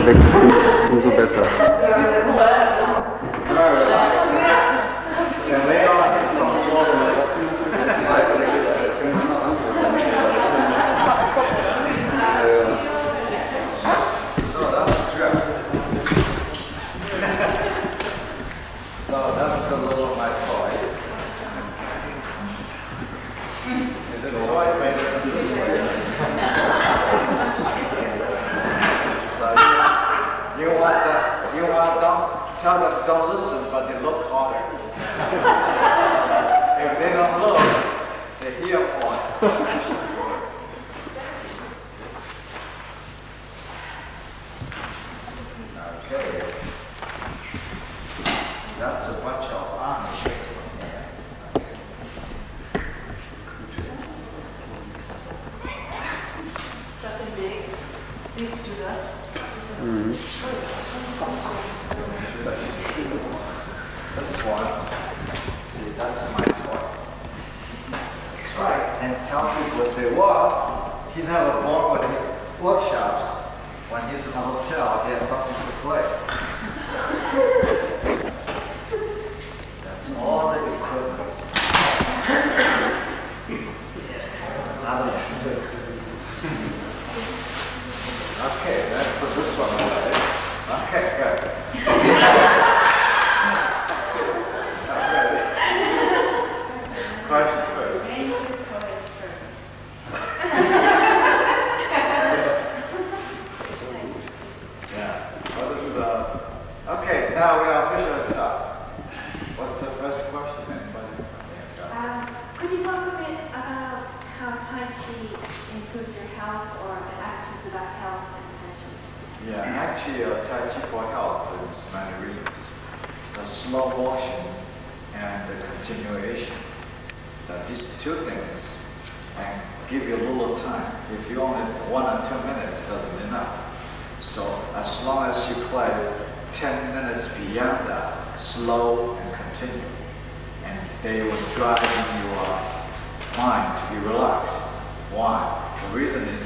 Umso besser. So that's a little my toy. See, this toy made it this way. So don't tell them don't listen, but they look harder. If they don't look, they hear more. Okay. That's a bunch of arms. Something big. See, it's do that. This one, see, that's my toy. That's right. And tell people say, well, he never born with his workshops. When he's in a hotel, he has something to play. That's all the equipment. Okay, let's put this one away. Okay, good. Question first. Yeah. What is okay, now we are official stuff. What's the first question? Anybody? Could you talk a bit about how Tai Chi improves your health or actions about health and attention? Yeah, actually, Tai Chi for health is many reasons. The slow motion and the continuation. These two things and give you a little time. If you only 1 or 2 minutes, doesn't enough. So as long as you play 10 minutes beyond that, slow and continue, and they will drive your mind to be relaxed. Why? The reason is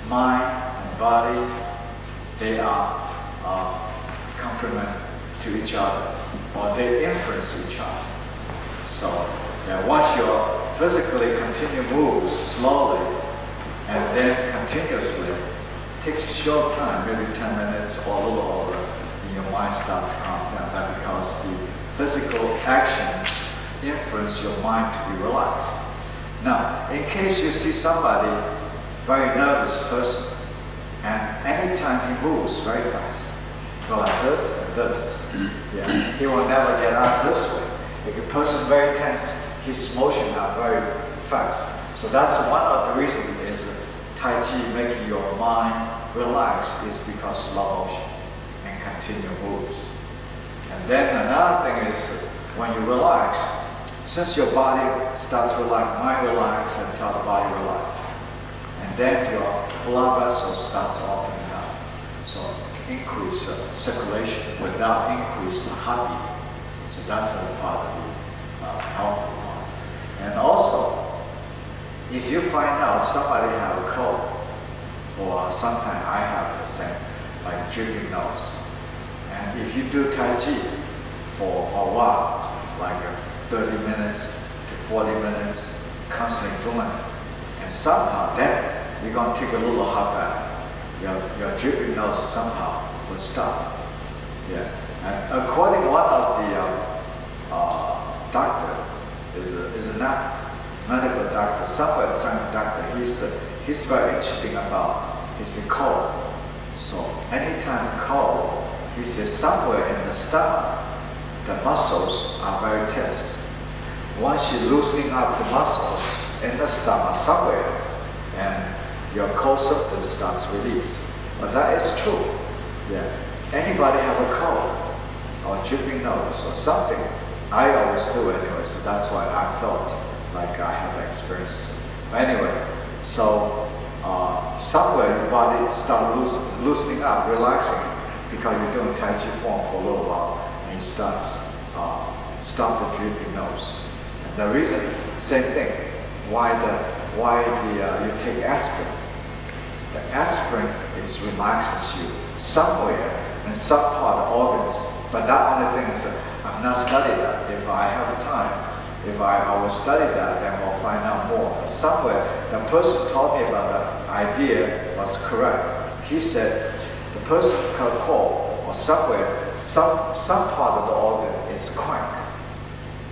mind and body, they are complement to each other, or they influence each other. So yeah, once you physically continue moves slowly and then continuously, takes short time, maybe 10 minutes or a little over, and your mind starts calming down. That because the physical actions influence your mind to be relaxed. Now, in case you see somebody, very nervous person, and anytime he moves very fast, go like this and this, yeah, he will never get out this way. If a person very tense, his motion are very fast. So that's one of the reasons is Tai Chi making your mind relax is because slow motion and continue moves. And then another thing is when you relax, since your body starts relax, mind relax until the body relax. And then your blood vessels starts opening up. So increase circulation without increase the heartbeat. So that's a part of the health part. And also, if you find out somebody have a cold, or sometimes I have the same, like dripping nose, and if you do Tai Chi for a while, like 30 minutes to 40 minutes, constantly doing it, and somehow then you're going to take a little hot bath. Your dripping nose somehow will stop. Yeah. And according to one of the doctor, is a not medical doctor, somewhere doctor, he's very interesting about his cold. So anytime cold, he says somewhere in the stomach, the muscles are very tense. Once you're loosening up the muscles in the stomach somewhere, and your cold symptoms starts release. But that is true. Yeah. Anybody have a cold or dripping nose or something? I always do anyway, so that's why I felt like I have experience. Anyway, so somewhere your body starts loosening up, relaxing, because you're doing Tai Chi form for a little while, and you stop the dripping nose. And the reason, same thing, why you take aspirin. the aspirin is relaxes you somewhere in some part of the organs. But that only thing is I'm not studying that. If I have time, if I will study that, then we'll find out more. But somewhere, the person taught me about the idea was correct. He said the person can call or somewhere, some part of the organ is crank.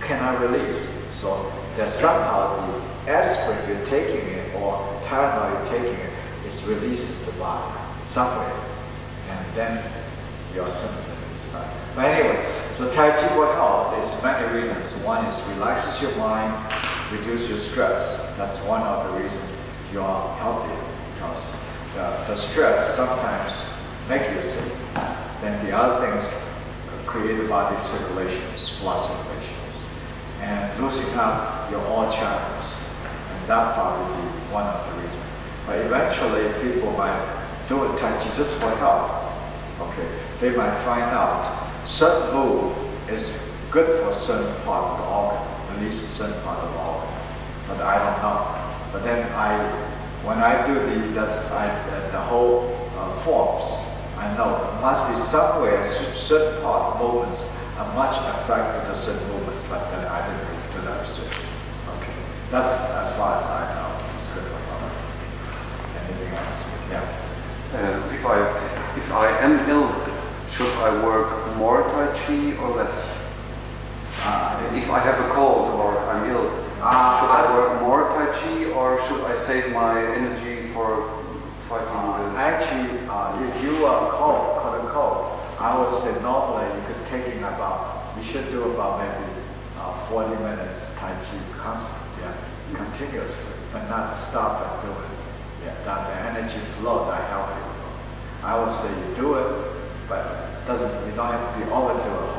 Cannot release. So that somehow the aspirin you're taking it or Tylenol you're taking it, it releases the body somewhere. And then your symptoms is back. But anyway, so Tai Chi for health is many reasons. One is relaxes your mind, reduce your stress. That's one of the reasons you are healthy, because the stress sometimes make you sick. Then the other things create the body circulations, blood circulations, and loosening up your all channels. And that probably be one of the reasons. But eventually people might do it Tai Chi just for health. Okay, they might find out certain move is good for a certain part of the organ, at least a certain part of the organ. But I don't know. But then when I do the whole forms, I know it must be somewhere certain part movements are much affected to certain movements, but then I didn't do that research. Okay, that's as far as I know. It's good for health. Anything else? Yeah. If I am ill, should I work more Tai Chi or less? If I have a cold or I'm ill, should I work more Tai Chi or should I save my energy for fighting the... Actually, if you are cold, I would say normally you should do about maybe 40 minutes Tai Chi continuously, but not stop and do it. Yeah, that the energy flow, that healthy flow. I would say you do it, but you don't have to be overdo it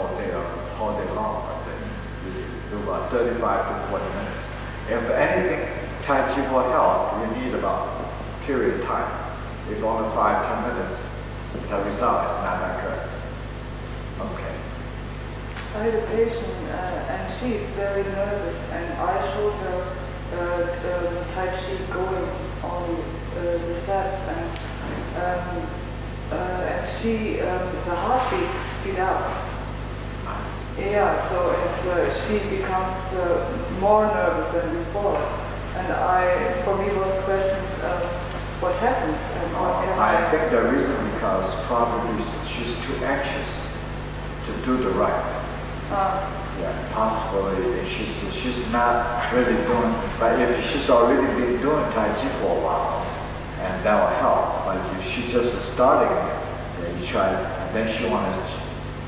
whole day long. But then you do about 35 to 40 minutes. If anything, Tai Chi for health, you need about period of time. If only 5-10 minutes, the result is not that good. Okay. I had a patient and she is very nervous, and I showed her the Tai Chi going on the steps, and she the heartbeat speed up. Yeah, so she becomes more nervous than before, and for me was the question what happens. And I think the reason because probably she's too anxious to do the right. Yeah, possibly she's not really doing. But if she's already been doing Tai Chi for a while, and that will help. But if she's just starting it, you try, and then she wants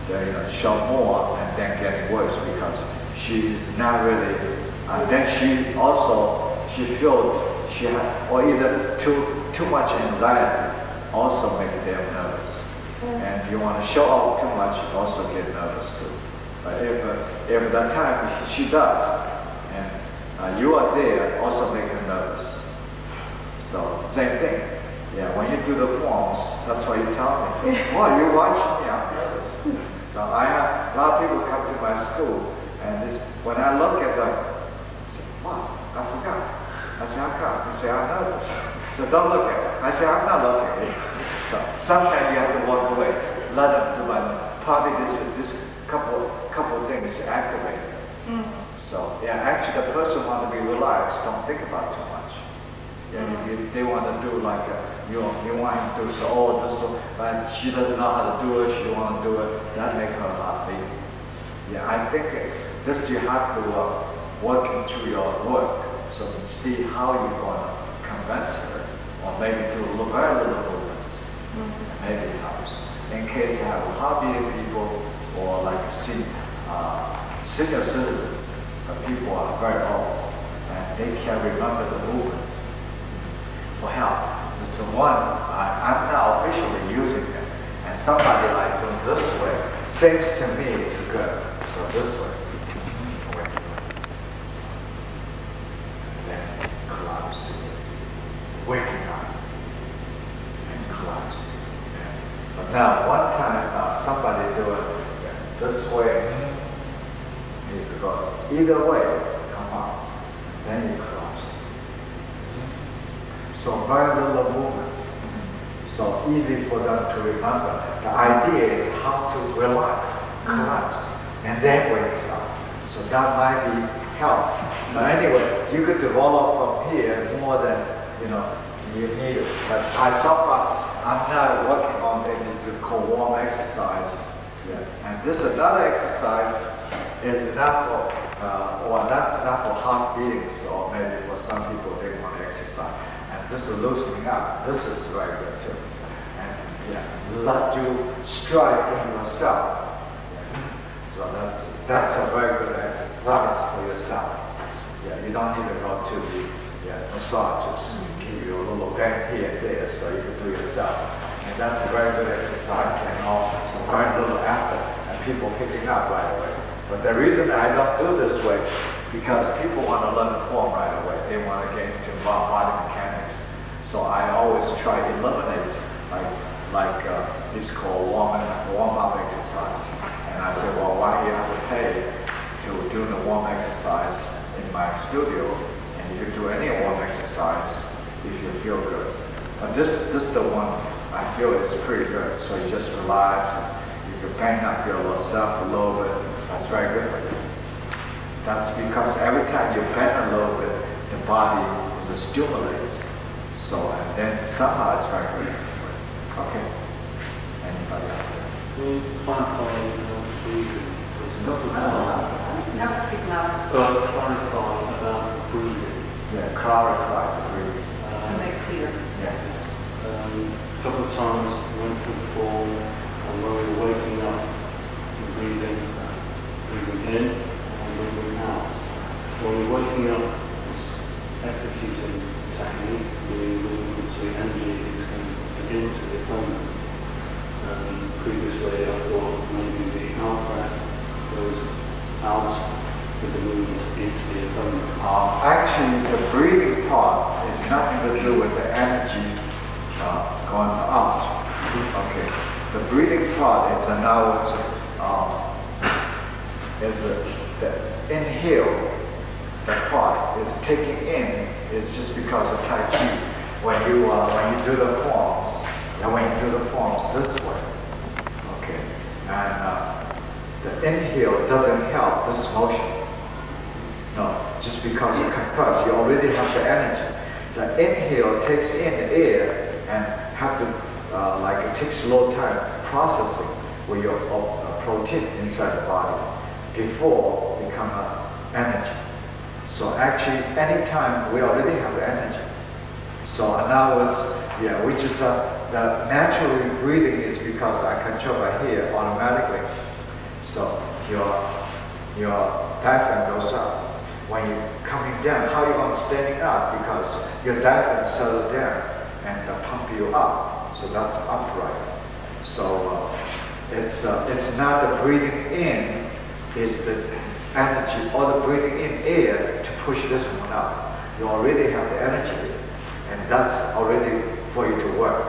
to show more, and then getting worse because she is not really. Then she feels she had, or either too much anxiety also make them nervous. And you want to show off too much, you also get nervous too. But if that time she does, and you are there, also make her nervous. So same thing. Yeah, when you do the forms, that's why you tell me. Well, you watch me, I'm nervous. So I have a lot of people come to my school, and when I look at them, I say, wow, I forgot. I say, how come? You say, I'm nervous. So don't look at it. I say, I'm not looking at it. So sometimes you have to walk away. Let them do it. Probably this couple things activate. So yeah, actually the person want to be relaxed. Don't think about too much. Yeah, if they want to do like you want him to do so. But she doesn't know how to do it. She want to do it. That make her happy. Yeah, I think this you have to work into your work. So to see how you're going to convince her, or maybe do very little movements. Maybe it helps. In case you have hobby people or like senior citizens, but people are very old and they can't remember the movements for help. This is one, I'm not officially using it, and somebody like doing this way seems to me is good. So this way. Waking up and collapse. But now, one time somebody do it this way, you could go either way, come up, then you collapse. So very little movements. So easy for them to remember. The idea is how to relax, collapse, and then wake up. So that might be help. But anyway, you could develop from here more than you need it. But so far, I'm not working on it. It's called warm exercise. Yeah. And this another exercise is not for, that's not for heart beatings, or maybe for some people they want to exercise. And this is loosening up. This is very good too. And let you strike in yourself. So that's a very good exercise for yourself. Yeah, you don't need to go to the massages. Give you a little bend here and there so you can do yourself. And that's a very good exercise and also very little effort and people picking up right away. But the reason I don't do this way, because people want to learn the form right away. They want to get into body mechanics. So I always try to eliminate like it's called warm-up exercise. And I say, well, why do you have to pay to do the warm exercise in my studio? And you can do any warm exercise if you feel good. But this is the one I feel is pretty good. So you just relax. You can bang up yourself a little bit. That's very good for you. That's because every time you bend a little bit, the body stimulates. So, and then somehow it's very good. Okay. Anybody else? Clarify breathing. Now speak loud. Clarify about breathing. Yeah, clarify the breathing. To make clear. Yeah. A couple of times went through form, and when we were waking up, breathing in and breathing out. When we're waking up, it's executing technique, we would see energy is going into the abdomen. Previously I thought maybe the out breath goes out with the movement into the abdomen. Actually, the breathing part is nothing to do with the energy going out. Okay. The breathing part is the inhale. The part is taking in is just because of Tai Chi. When you do the forms, and when you do the forms this way, okay, and the inhale doesn't help this motion. No, just because you compress, you already have the energy. The inhale takes in the air and have to it takes a little time processing with your protein inside the body before become energy. So actually, anytime we already have the energy. So in other words, which is the naturally breathing is because I control right here automatically. So your diaphragm goes up. When you're coming down, how are you going to standing up? Because your diaphragm settled down and pump you up. So that's upright. So it's not the breathing in, is the energy or the breathing in air to push this one up. You already have the energy, and that's already for you to work.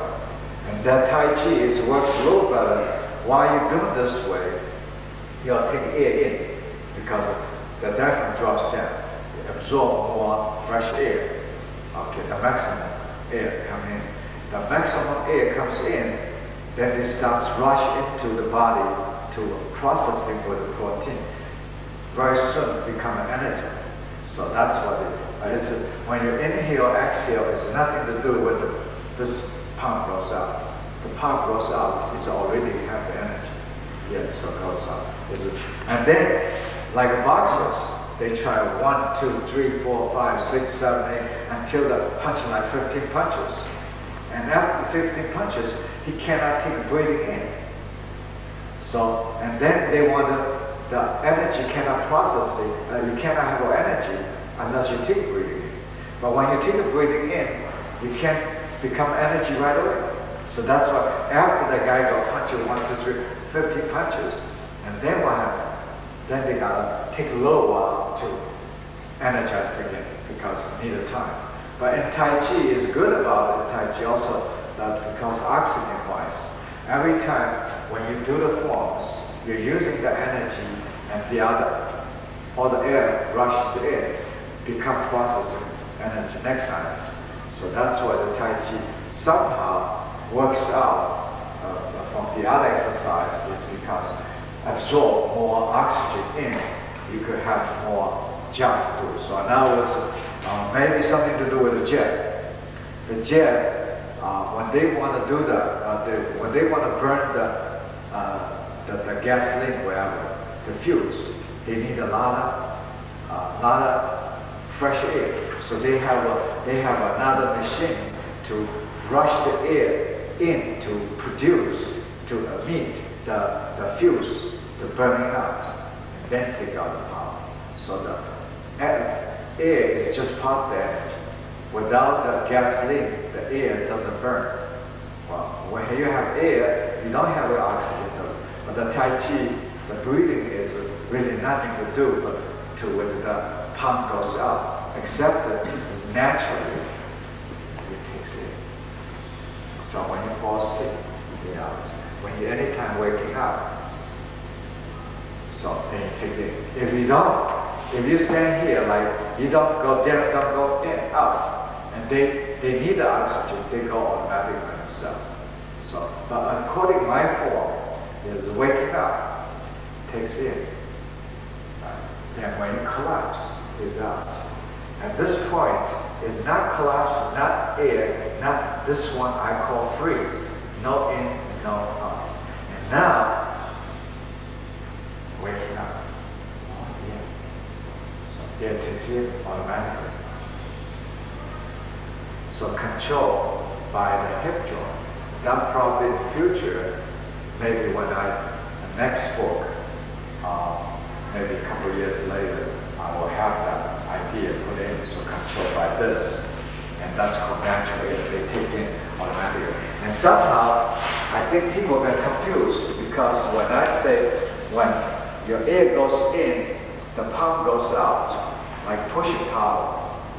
And that Tai Chi works a little better. While you're doing this way, you'll take air in because the diaphragm drops down. You absorb more fresh air. Okay, the maximum air comes in. The maximum air comes in, then it starts rush into the body to processing with the protein. Very soon become an energy. So that's what it is. When you inhale, exhale, it's nothing to do with this pump goes out. The pump goes out, it's already have the energy. Yeah, so it goes out. And then, like boxers, they try 1, 2, 3, 4, 5, 6, 7, 8, until the punch like 15 punches. And after 15 punches, he cannot take breathing in. So, and then they want the energy cannot process it. You cannot have energy unless you take breathing in. But when you take a breathing in, you can't become energy right away. So that's why after the guy got punched 1, 2, 3, 50 punches, and then what happened? Then they gotta take a little while to energize again because need a time. But in Tai Chi is good about it. Tai Chi also that because oxygen-wise, every time when you do the forms, you're using the energy and all the air rushes in, become processing energy next time. So that's why the Tai Chi somehow works out from the other exercise is because absorb more oxygen in, you could have more jump to do. So in other words, maybe something to do with the jet. The jet, when they want to do when they want to burn the gasoline, wherever, the fuse, they need a lot of fresh air. So they have another machine to rush the air in to produce, to emit the fuse, the burning out, and then take out the power. So the air is just part of the energy. Without the gasoline, the air doesn't burn. Well, when you have air, you don't have oxygen. But the Tai Chi, the breathing is really nothing to do but when the pump goes out, except that it's naturally, it takes in. So when you fall asleep, you get out. When you anytime waking up, so then you take it. If you stand here, like you don't go down, don't go in, out, and they need the oxygen, they go automatically by themselves. So, but according to my form, is waking up, takes in. Then when you collapse, is out. At this point, is not collapse, not air, not this one I call freeze. No in, no out. And now, waking up. Oh yeah. So air takes in automatically. So control by the hip joint. That probably in the future, maybe when next book, maybe a couple of years later, I will have that idea put in, so controlled by this. And that's called natural air. They take in automatically. And somehow, I think people get confused because when I say, when your air goes in, the pump goes out, like pushing power.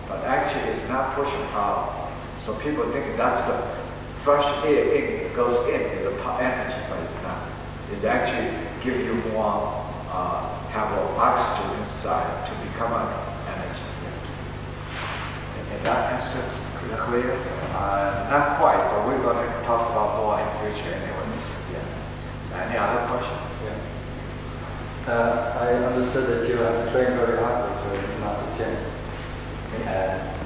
But actually, it's not pushing power. So people think that's the fresh air in, goes in, is a energy, but it's not. It's actually giving you more, have more oxygen inside to become an energy. Did that answer clear? Not quite, but we're going to talk about more in the future anyway. Yeah. Any other questions? Yeah. I understood that you have to train very hard with Master Chen.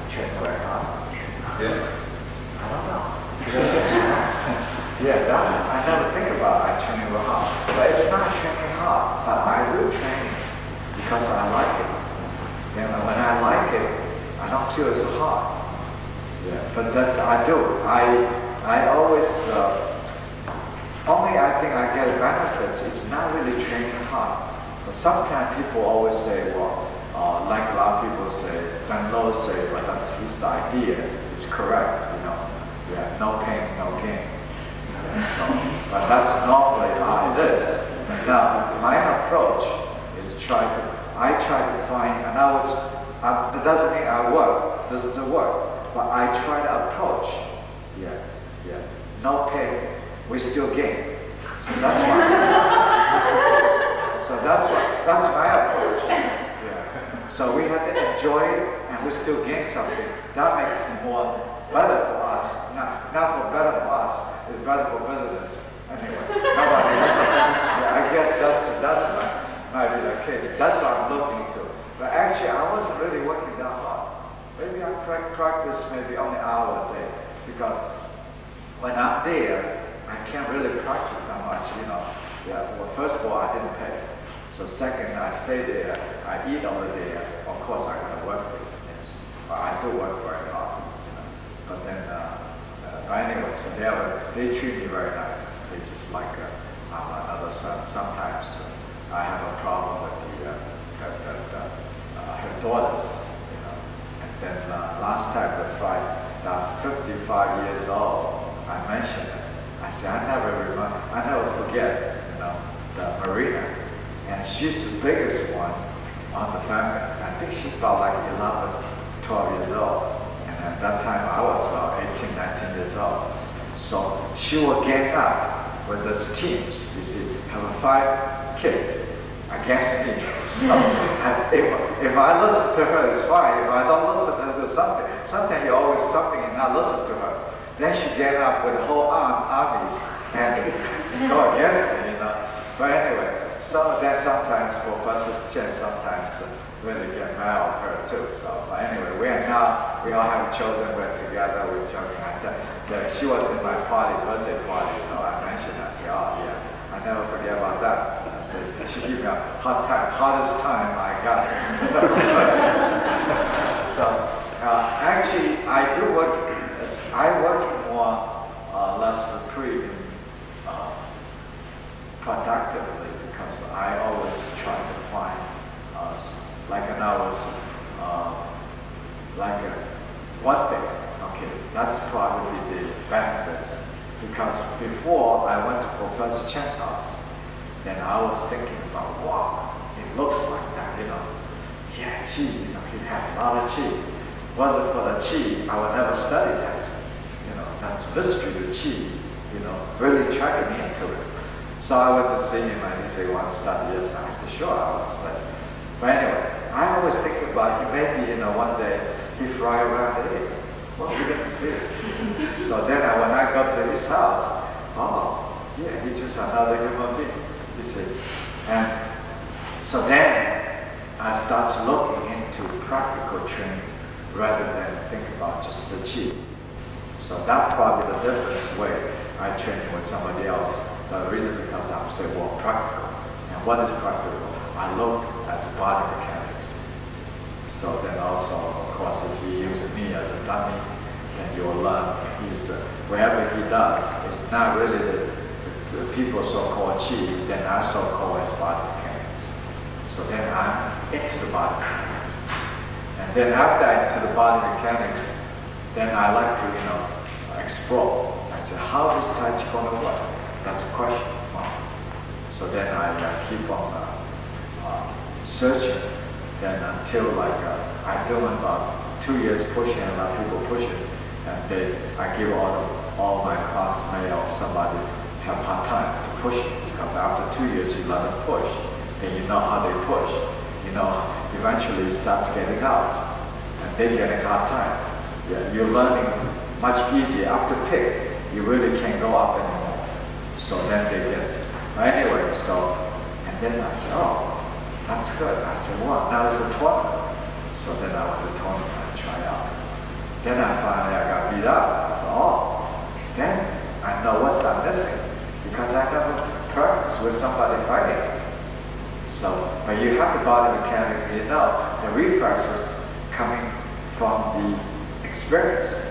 Train very hard? Yeah. I don't know. Yeah, I never think about training real hard. But it's not training hard, but I do train because I like it. And when I like it, I don't feel it's hard. Yeah, but that's, I do. I always, only I think I get benefits. It's not really training hard. But sometimes people always say, well, like a lot of people say, Van Lo say, well, that's his idea. It's correct, you know. Yeah, no pain, no gain. So, but that's normally how it is. Now, my approach is I try to find, in other words, it doesn't mean I work, doesn't work, but I try to approach. Yeah. No pain, we still gain. So that's my approach. Yeah. So we have to enjoy it, and we still gain something. That makes it more better for us, not for better for us, it's better for business. Anyway, I guess that's might be the case. That's what I'm looking to. But actually, I wasn't really working that hard. Maybe I practice maybe only an hour a day, because when I'm there, I can't really practice that much, you know. Yeah. Well, first of all, I didn't pay. So second, I stay there, I eat over there. Of course, I gotta work with it. Yes. But I do work very hard. But then, anyway, so they treat me very nice. They just like I'm another son. Sometimes I have a problem with her daughters, you know. And then last time, now 55 years old, I mentioned it. I said, I never forget, you know, the Marina. And she's the biggest one on the family. I think she's about like 11, 12 years old. At that time, I was about 18, 19 years old. So she will gang up with those teams, you see, have 5 kids against me. So if I listen to her, it's fine. If I don't listen to her, sometimes you always something and not listen to her. then she get up with whole armies and go against me, you know. But anyway, so then sometimes Professor Chen sometimes really get mad at her too. So, but anyway, we all have children, we're together, we're joking. She was in my birthday party, so I mentioned, I said, oh yeah, I never forget about that. I said, she gave me a hard time, hardest time I got. So, actually, I work more or less productively because I always try to find, like an hour's, one thing. Okay, that's probably the benefits. Because before I went to Professor Chen's house, then I was thinking about, wow, it looks like that, you know. Yeah, Qi, you know, he has a lot of Qi. Wasn't for the Qi, I would never study that. You know, that's mystery to Qi, you know, really attracted me into it. So I went to see him and he said, you want to study this? I said, sure, I want to study. But anyway, I always think about maybe, you know, one day he fly around the egg. Well, we're going to see. So then when I got to his house, oh, yeah, he's just another human being, you see. And so then I started looking into practical training rather than think about just the Qi. So that's probably the difference way I train with somebody else. The reason because I'm so more practical. And what is practical? I look as body mechanics. So then also, of course, if he uses me as a dummy, then you'll learn whatever he does, it's not really the people so-called Qi, then I so-called as body mechanics. So then I'm into the body mechanics. And then after I'm into the body mechanics, then I like to, you know, explore. I say, how is Tai Chi going to work? That's a question. So then I keep on searching. Then until I'm doing about 2 years pushing, a lot of people pushing, and I give all my classmates or somebody have hard time to push because after 2 years you let them push, then you know how they push. You know, eventually it starts getting out, and they get a hard time. Yeah, you're learning much easier after pick. You really can't go up anymore. So then they get. Anyway, so and then I said, oh, that's good. I said, well, now there's a tournament. So then I went to the tournament and try out. Then I got beat up. I said, oh, then I know what's I'm missing because I never practiced with somebody fighting. So, but you have the body mechanics, you know, the reflexes coming from the experience.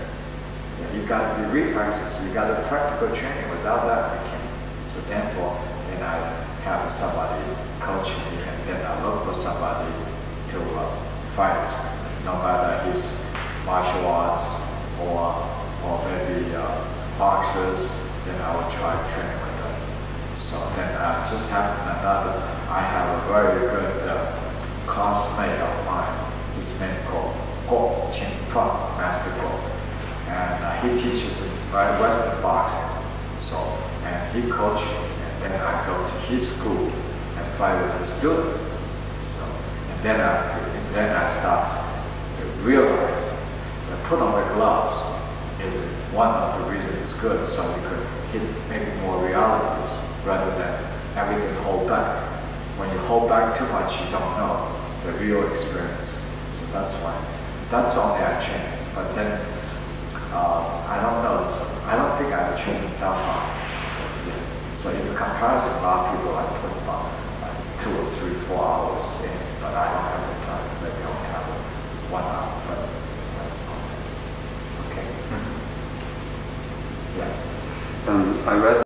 You got the reflexes, you got the practical training. Without that, you can't. So therefore, then I have somebody coach me, and then I look for somebody to fight, no matter his martial arts or maybe boxers, then I will try training with them. So then I just have I have a very good classmate of mine. His name called Guo Qingfeng, Master Guo. And he teaches Western boxing. So, and he coached me, and then I go to his school and fight with the students. So, and then I start to realize that put on the gloves is one of the reasons it's good, so you could hit maybe more realities rather than everything hold back. When you hold back too much, you don't know the real experience. So that's why. That's only I train. But then I don't know. I don't think I've trained that hard. Yeah. So in comparison, a lot of people I put about 2 or 3, 4 hours in, but I don't have the time. Maybe I only have 1 hour, but that's okay. Yeah. I read